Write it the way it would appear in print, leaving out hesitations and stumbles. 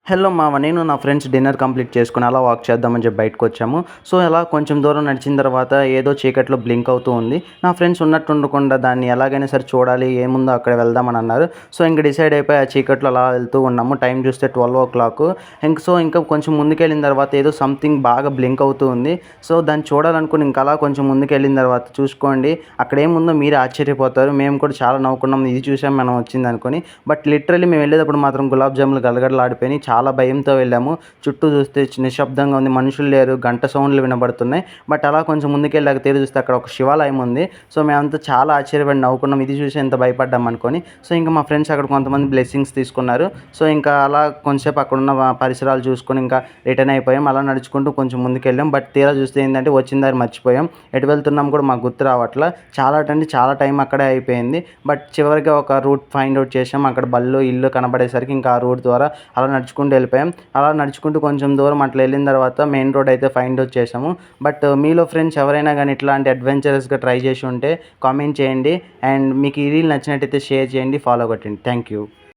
Hello మామ! నేను నా ఫ్రెండ్స్ డిన్నర్ కంప్లీట్ చేసుకొని అలా వాక్ చేద్దామని చెప్పి బయటకొచ్చాము. సో, అలా కొంచెం దూరం నడిచిన తర్వాత ఏదో చీకట్లో బ్లింక్ అవుతూ ఉంది. నా ఫ్రెండ్స్ ఉన్నట్టు ఉండకుండా దాన్ని ఎలాగైనా సరే చూడాలి, ఏముందో అక్కడ వెళ్దామని అన్నారు. సో, ఇంక డిసైడ్ అయిపోయి ఆ చీకట్లో అలా వెళ్తూ ఉన్నాము. టైం చూస్తే 12:00. ఇంకా కొంచెం ముందుకెళ్ళిన తర్వాత ఏదో సంథింగ్ బాగా బ్లింక్ అవుతూ ఉంది. సో, దాన్ని చూడాలనుకుని ఇంకా అలా కొంచెం ముందుకెళ్ళిన తర్వాత చూసుకోండి అక్కడేముందో మీరే ఆశ్చర్యపోతారు. మేము కూడా చాలా నవ్వుకున్నాం. ఇది చూసాం మనం వచ్చిందనుకోని. బట్ లిటరల్లీ మేము వెళ్ళేటప్పుడు మాత్రం గులాబ్ జాములు గలగడలాడిపోయినాయి. చాలా భయంతో వెళ్ళాము. చుట్టూ చూస్తే నిశ్శబ్దంగా ఉంది. మనుషులు లేరు. గంట సౌండ్లు వినబడుతున్నాయి. బట్ అలా కొంచెం ముందుకెళ్ళాక తేరి చూస్తే అక్కడ ఒక శివాలయం ఉంది. సో, మేమంతా చాలా ఆశ్చర్యపడి నవ్వుకున్నాం. ఇది చూసి ఎంత భయపడ్డాం అనుకోని. సో, ఇంకా మా ఫ్రెండ్స్ అక్కడ కొంతమంది బ్లెస్సింగ్స్ తీసుకున్నారు. సో, ఇంకా అలా కొంచెంసేపు అక్కడున్న పరిసరాలు చూసుకొని ఇంకా రిటర్న్ అయిపోయాం. అలా నడుచుకుంటూ కొంచెం ముందుకెళ్ళాం. బట్ తీరా చూస్తే ఏందంటే వచ్చిన దారి మర్చిపోయాం. ఎటు వెళ్తున్నాం కూడా మాకు గుర్తు రావట్లా. చాలా టైం అక్కడే అయిపోయింది. బట్ చివరిగా ఒక రూట్ ఫైండ్ ఔట్ చేసాం. అక్కడ బళ్ళు, ఇల్లు కనబడేసరికి ఇంకా ఆ రూట్ ద్వారా అలా నడుచుకుంటూ వెళ్ళిపోయాం. అలా నడుచుకుంటూ కొంచెం దూరం అట్లా వెళ్ళిన తర్వాత మెయిన్ రోడ్ అయితే ఫైండ్ ఔట్ చేసాము. బట్ మీలో ఫ్రెండ్స్ ఎవరైనా కానీ ఇట్లాంటి అడ్వెంచరస్‌గా ట్రై చేసి ఉంటే కామెంట్ చేయండి. అండ్ మీకు ఈ రీల్ నచ్చినట్టయితే షేర్ చేయండి, ఫాలో కొట్టండి. Thank you.